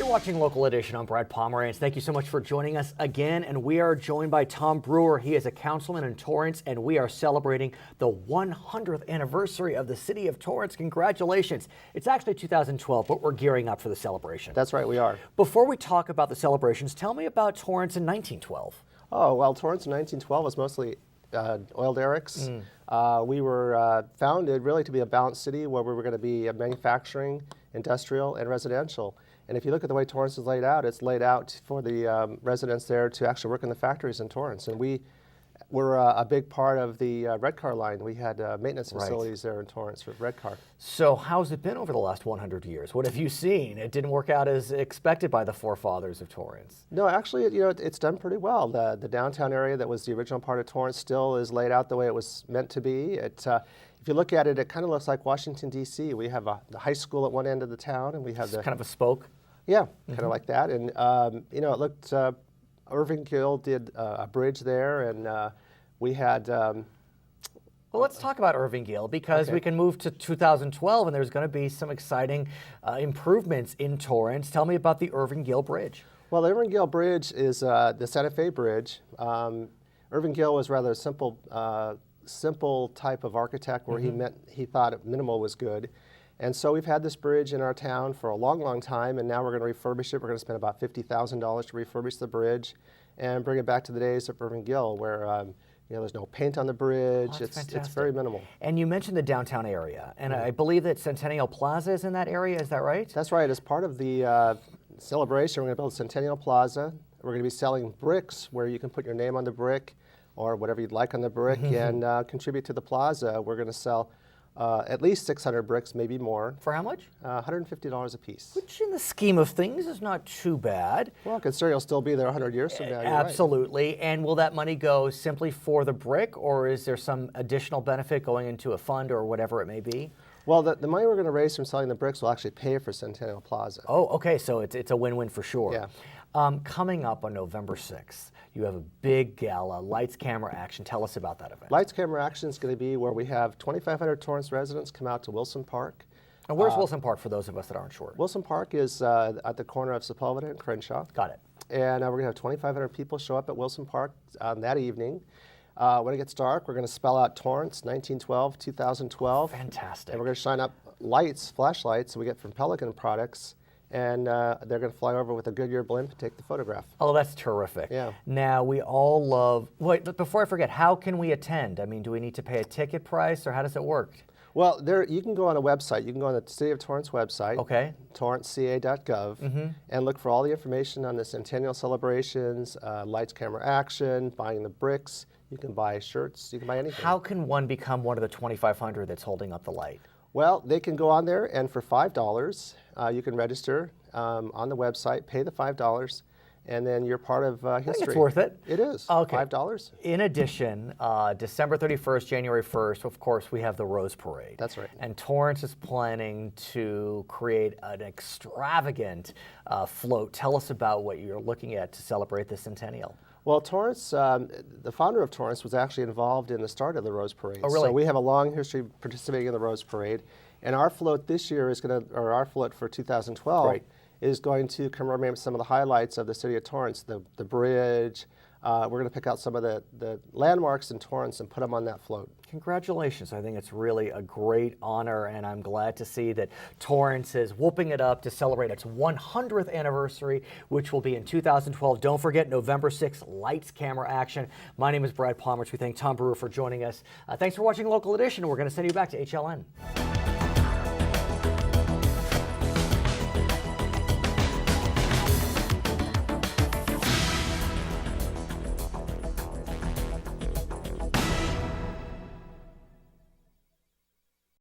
You're watching Local Edition. I'm Brad Pomerance. Thank you so much for joining us again. And we are joined by Tom Brewer. He is a councilman in Torrance, and we are celebrating the 100th anniversary of the City of Torrance. Congratulations. It's actually 2012, but we're gearing up for the celebration. That's right, we are. Before we talk about the celebrations, tell me about Torrance in 1912. Oh, well, Torrance in 1912 was mostly oil derricks. We were founded really to be a balanced city where we were going to be manufacturing, industrial, and residential. And if you look at the way Torrance is laid out, it's laid out for the residents there to actually work in the factories in Torrance. And we were a big part of the red car line. We had maintenance facilities there in Torrance for red car. So how's it been over the last 100 years? What have you seen? It didn't work out as expected by the forefathers of Torrance. No, actually, it's done pretty well. The downtown area that was the original part of Torrance still is laid out the way it was meant to be. If you look at it, it kind of looks like Washington, D.C. We have the high school at one end of the town, and we have It's kind of a spoke. Yeah, kind of like that. And, it looked, Irving Gill did a bridge there, and we had... Well, let's talk about Irving Gill, because we can move to 2012, and there's going to be some exciting improvements in Torrance. Tell me about the Irving Gill Bridge. Well, the Irving Gill Bridge is the Santa Fe Bridge. Irving Gill was rather a simple type of architect where he thought minimal was good. And so we've had this bridge in our town for a long, long time, and now we're going to refurbish it. We're going to spend about $50,000 to refurbish the bridge and bring it back to the days of Irving Gill, where there's no paint on the bridge. Oh, it's very minimal. And you mentioned the downtown area, and I believe that Centennial Plaza is in that area. Is that right? That's right. As part of the celebration, we're going to build Centennial Plaza. We're going to be selling bricks where you can put your name on the brick or whatever you'd like on the brick and contribute to the plaza. We're going to sell at least 600 bricks, maybe more. For how much? $150 a piece. Which in the scheme of things is not too bad. Well, considering you'll still be there 100 years from now. Absolutely. Right. And will that money go simply for the brick, or is there some additional benefit going into a fund or whatever it may be? Well, the money we're going to raise from selling the bricks will actually pay for Centennial Plaza. Oh, okay. So it's a win-win for sure. Yeah. Coming up on November 6th, you have a big gala, Lights, Camera, Action. Tell us about that event. Lights, Camera, Action is going to be where we have 2,500 Torrance residents come out to Wilson Park. And where's Wilson Park for those of us that aren't sure? Wilson Park is at the corner of Sepulveda and Crenshaw. Got it. And we're going to have 2,500 people show up at Wilson Park that evening. When it gets dark, we're going to spell out Torrance, 1912, 2012. Fantastic. And we're going to shine up lights, flashlights, that we get from Pelican Products. And they're going to fly over with a Goodyear blimp and take the photograph. Oh, that's terrific. Yeah. Now, we all love... Wait, but before I forget, how can we attend? I mean, do we need to pay a ticket price, or how does it work? Well, you can go on a website. You can go on the City of Torrance website, torranceca.gov, and look for all the information on the Centennial celebrations, Lights, Camera, Action, buying the bricks. You can buy shirts. You can buy anything. How can one become one of the 2,500 that's holding up the light? Well, they can go on there, and for $5, you can register on the website, pay the $5, and then you're part of history. I think it's worth it. It is. Okay. $5. In addition, December 31st, January 1st, of course, we have the Rose Parade. That's right. And Torrance is planning to create an extravagant float. Tell us about what you're looking at to celebrate the centennial. Well, Torrance, the founder of Torrance was actually involved in the start of the Rose Parade. Oh, really? So we have a long history participating in the Rose Parade. And our float this year is going to, or our float for 2012, is going to commemorate some of the highlights of the city of Torrance, the bridge. We're going to pick out some of the landmarks in Torrance and put them on that float. Congratulations. I think it's really a great honor, and I'm glad to see that Torrance is whooping it up to celebrate its 100th anniversary, which will be in 2012. Don't forget, November 6th, Lights, Camera, Action. My name is Brad Pomerance. We thank Tom Brewer for joining us. Thanks for watching Local Edition. We're going to send you back to HLN.